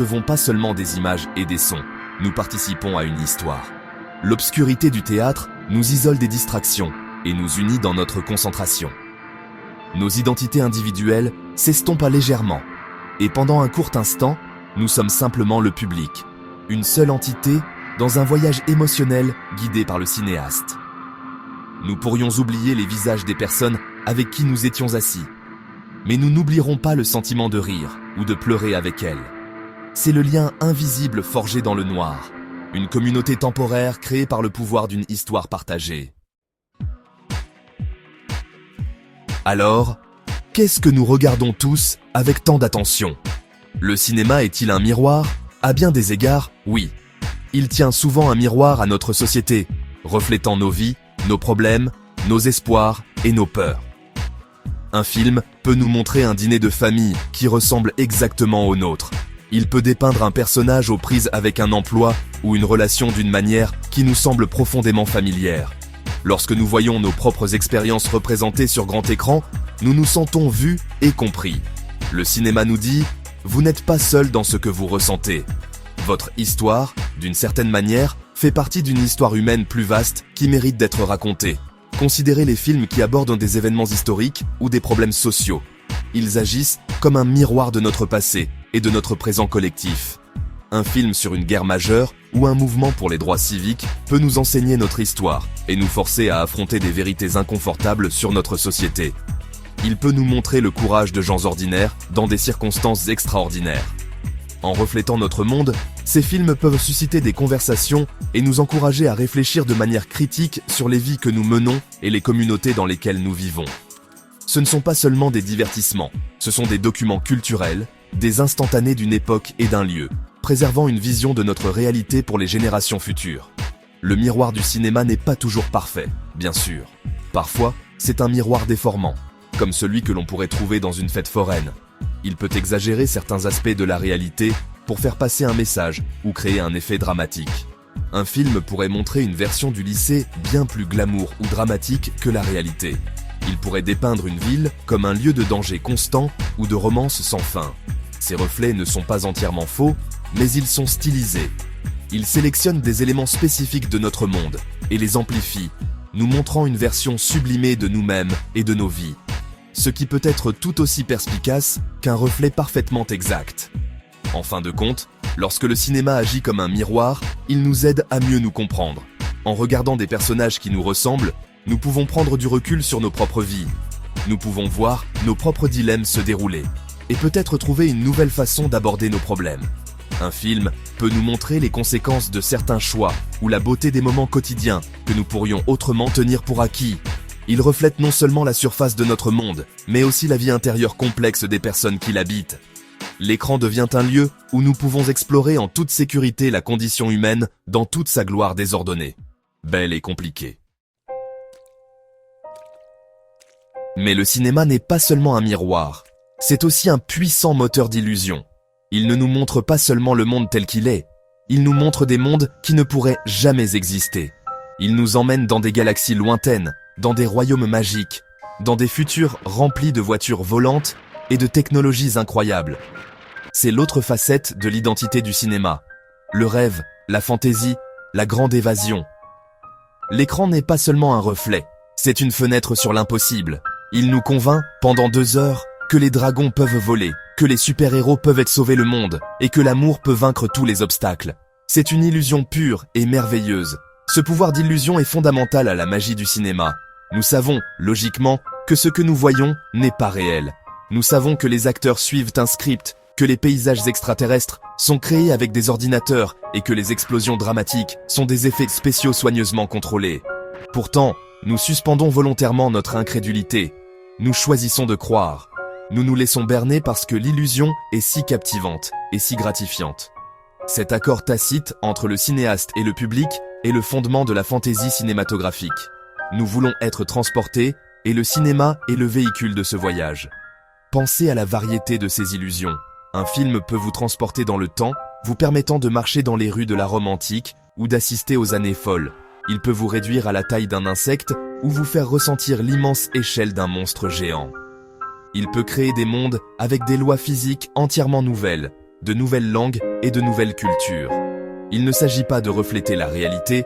recevons pas seulement des images et des sons, nous participons à une histoire. L'obscurité du théâtre nous isole des distractions et nous unit dans notre concentration. Nos identités individuelles s'estompent légèrement, et pendant un court instant, nous sommes simplement le public, une seule entité dans un voyage émotionnel guidé par le cinéaste. Nous pourrions oublier les visages des personnes avec qui nous étions assis, mais nous n'oublierons pas le sentiment de rire ou de pleurer avec elles. C'est le lien invisible forgé dans le noir, une communauté temporaire créée par le pouvoir d'une histoire partagée. Alors, qu'est-ce que nous regardons tous avec tant d'attention? Le cinéma est-il un miroir? À bien des égards, oui. Il tient souvent un miroir à notre société, reflétant nos vies, nos problèmes, nos espoirs et nos peurs. Un film peut nous montrer un dîner de famille qui ressemble exactement au nôtre. Il peut dépeindre un personnage aux prises avec un emploi ou une relation d'une manière qui nous semble profondément familière. Lorsque nous voyons nos propres expériences représentées sur grand écran, nous nous sentons vus et compris. Le cinéma nous dit « Vous n'êtes pas seul dans ce que vous ressentez ». Votre histoire, d'une certaine manière, fait partie d'une histoire humaine plus vaste qui mérite d'être racontée. Considérez les films qui abordent des événements historiques ou des problèmes sociaux. Ils agissent comme un miroir de notre passé et de notre présent collectif. Un film sur une guerre majeure ou un mouvement pour les droits civiques peut nous enseigner notre histoire et nous forcer à affronter des vérités inconfortables sur notre société. Il peut nous montrer le courage de gens ordinaires dans des circonstances extraordinaires. En reflétant notre monde, ces films peuvent susciter des conversations et nous encourager à réfléchir de manière critique sur les vies que nous menons et les communautés dans lesquelles nous vivons. Ce ne sont pas seulement des divertissements, ce sont des documents culturels, des instantanés d'une époque et d'un lieu, préservant une vision de notre réalité pour les générations futures. Le miroir du cinéma n'est pas toujours parfait, bien sûr. Parfois, c'est un miroir déformant, comme celui que l'on pourrait trouver dans une fête foraine. Il peut exagérer certains aspects de la réalité pour faire passer un message ou créer un effet dramatique. Un film pourrait montrer une version du lycée bien plus glamour ou dramatique que la réalité. Il pourrait dépeindre une ville comme un lieu de danger constant ou de romance sans fin. Ces reflets ne sont pas entièrement faux, mais ils sont stylisés. Ils sélectionnent des éléments spécifiques de notre monde et les amplifient, nous montrant une version sublimée de nous-mêmes et de nos vies. Ce qui peut être tout aussi perspicace qu'un reflet parfaitement exact. En fin de compte, lorsque le cinéma agit comme un miroir, il nous aide à mieux nous comprendre. En regardant des personnages qui nous ressemblent, nous pouvons prendre du recul sur nos propres vies. Nous pouvons voir nos propres dilemmes se dérouler et peut-être trouver une nouvelle façon d'aborder nos problèmes. Un film peut nous montrer les conséquences de certains choix ou la beauté des moments quotidiens que nous pourrions autrement tenir pour acquis. Il reflète non seulement la surface de notre monde, mais aussi la vie intérieure complexe des personnes qui l'habitent. L'écran devient un lieu où nous pouvons explorer en toute sécurité la condition humaine dans toute sa gloire désordonnée. Belle et compliquée. Mais le cinéma n'est pas seulement un miroir, c'est aussi un puissant moteur d'illusion. Il ne nous montre pas seulement le monde tel qu'il est, il nous montre des mondes qui ne pourraient jamais exister. Il nous emmène dans des galaxies lointaines, dans des royaumes magiques, dans des futurs remplis de voitures volantes et de technologies incroyables. C'est l'autre facette de l'identité du cinéma. Le rêve, la fantaisie, la grande évasion. L'écran n'est pas seulement un reflet, c'est une fenêtre sur l'impossible. Il nous convainc, pendant 2 heures, que les dragons peuvent voler, que les super-héros peuvent sauver le monde, et que l'amour peut vaincre tous les obstacles. C'est une illusion pure et merveilleuse. Ce pouvoir d'illusion est fondamental à la magie du cinéma. Nous savons, logiquement, que ce que nous voyons n'est pas réel. Nous savons que les acteurs suivent un script, que les paysages extraterrestres sont créés avec des ordinateurs et que les explosions dramatiques sont des effets spéciaux soigneusement contrôlés. Pourtant, nous suspendons volontairement notre incrédulité. Nous choisissons de croire. Nous nous laissons berner parce que l'illusion est si captivante et si gratifiante. Cet accord tacite entre le cinéaste et le public est le fondement de la fantaisie cinématographique. Nous voulons être transportés et le cinéma est le véhicule de ce voyage. Pensez à la variété de ces illusions. Un film peut vous transporter dans le temps, vous permettant de marcher dans les rues de la Rome antique ou d'assister aux années folles. Il peut vous réduire à la taille d'un insecte ou vous faire ressentir l'immense échelle d'un monstre géant. Il peut créer des mondes avec des lois physiques entièrement nouvelles, de nouvelles langues et de nouvelles cultures. Il ne s'agit pas de refléter la réalité,